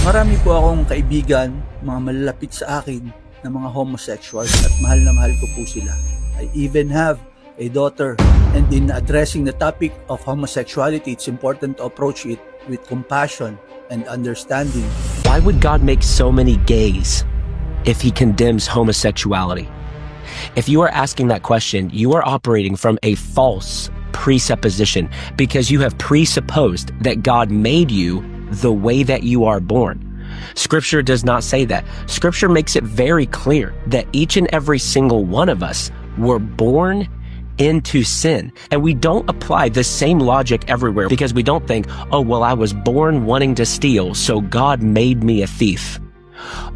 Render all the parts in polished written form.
Marami po akong kaibigan, mga malalapit sa akin na mga homosexuals at mahal na mahal ko po sila. I even have a daughter, and in addressing the topic of homosexuality, it's important to approach it with compassion and understanding. Why would God make so many gays if he condemns homosexuality? If you are asking that question, you are operating from a false presupposition because you have presupposed that God made you the way that you are born. Scripture does not say that. Scripture makes it very clear that each and every single one of us were born into sin. And we don't apply the same logic everywhere because we don't think, oh, well, I was born wanting to steal, so God made me a thief.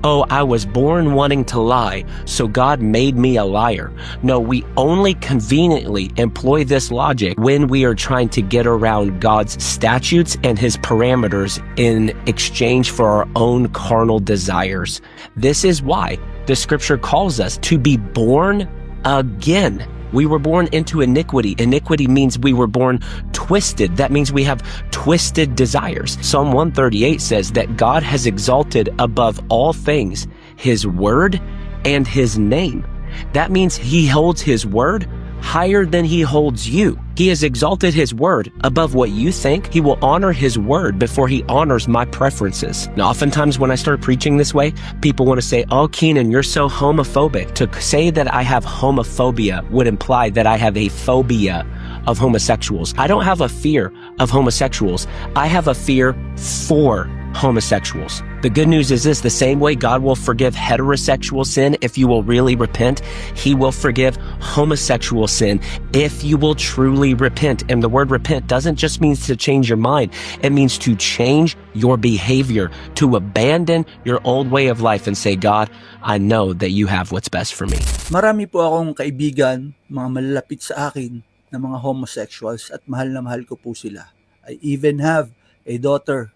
Oh, I was born wanting to lie, so God made me a liar. No, we only conveniently employ this logic when we are trying to get around God's statutes and his parameters in exchange for our own carnal desires. This is why the scripture calls us to be born again. We were born into iniquity. Iniquity means we were born twisted. That means we have twisted desires. Psalm 138 says that God has exalted above all things his word and his name. That means he holds his word higher than he holds you. He has exalted his word above what you think. He will honor his word before he honors my preferences. Now, oftentimes when I start preaching this way, people want to say, oh, Keenan, you're so homophobic. To say that I have homophobia would imply that I have a phobia of homosexuals. I don't have a fear of homosexuals. I have a fear for homosexuals. The good news is this: the same way God will forgive heterosexual sin if you will really repent, he will forgive homosexual sin if you will truly repent. And the word repent doesn't just mean to change your mind. It means to change your behavior, to abandon your old way of life and say, God, I know that you have what's best for me. Marami po akong kaibigan, mga malalapit sa akin na mga homosexuals at mahal na mahal ko po sila. I even have a daughter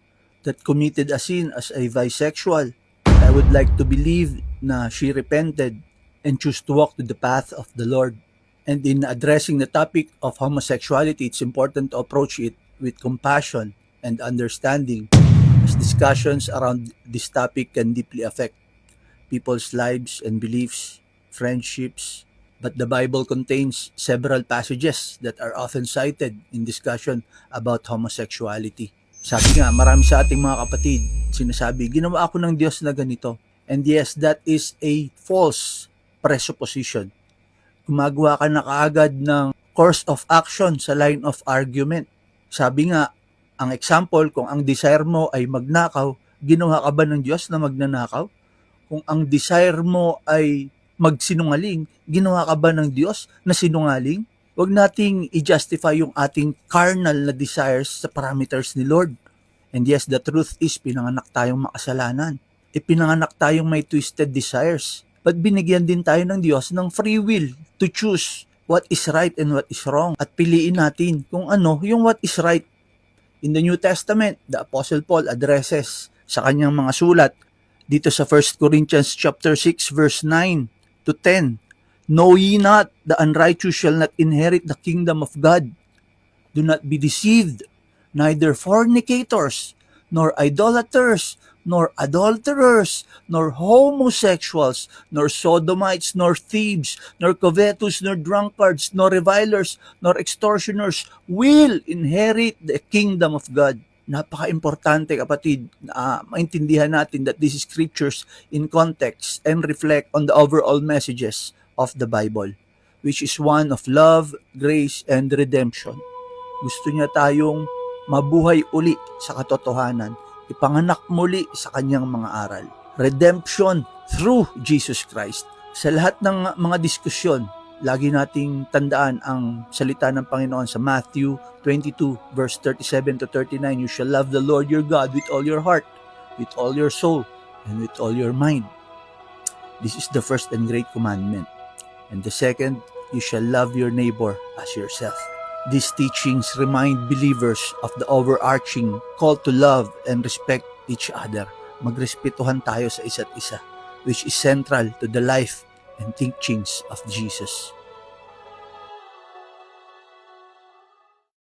that committed a sin as a bisexual. I would like to believe na she repented and chose to walk to the path of the Lord. And in addressing the topic of homosexuality, it's important to approach it with compassion and understanding, as discussions around this topic can deeply affect people's lives and beliefs, friendships. But the Bible contains several passages that are often cited in discussion about homosexuality. Sabi nga, marami sa ating mga kapatid sinasabi, ginawa ako ng Diyos na ganito. And yes, that is a false presupposition. Gumagawa ka na kaagad ng course of action sa line of argument. Sabi nga, ang example, kung ang desire mo ay magnakaw, ginawa ka ba ng Diyos na magnanakaw? Kung ang desire mo ay magsinungaling, ginawa ka ba ng Diyos na sinungaling? Huwag nating i-justify yung ating carnal na desires sa parameters ni Lord. And yes, the truth is, pinanganak tayong makasalanan. Pinanganak tayong may twisted desires. But binigyan din tayo ng Diyos ng free will to choose what is right and what is wrong. At piliin natin kung ano yung what is right. In the New Testament, the Apostle Paul addresses sa kanyang mga sulat dito sa 1 Corinthians chapter 6 verse 9 to 10. Know ye not, the unrighteous shall not inherit the kingdom of God. Do not be deceived, neither fornicators, nor idolaters, nor adulterers, nor homosexuals, nor sodomites, nor thieves, nor covetous, nor drunkards, nor revilers, nor extortioners will inherit the kingdom of God. Napaka-importante, kapatid, na maintindihan natin that these scriptures in context and reflect on the overall messages of the Bible, which is one of love, grace, and redemption. Gusto niya tayong mabuhay uli sa katotohanan, ipanganak muli sa kanyang mga aral. Redemption through Jesus Christ. Sa lahat ng mga diskusyon, lagi nating tandaan ang salita ng Panginoon sa Matthew 22 verse 37 to 39. You shall love the Lord your God with all your heart, with all your soul, and with all your mind. This is the first and great commandment. And the second, you shall love your neighbor as yourself. These teachings remind believers of the overarching call to love and respect each other. Magrespetuhan tayo sa isa't isa, which is central to the life and teachings of Jesus.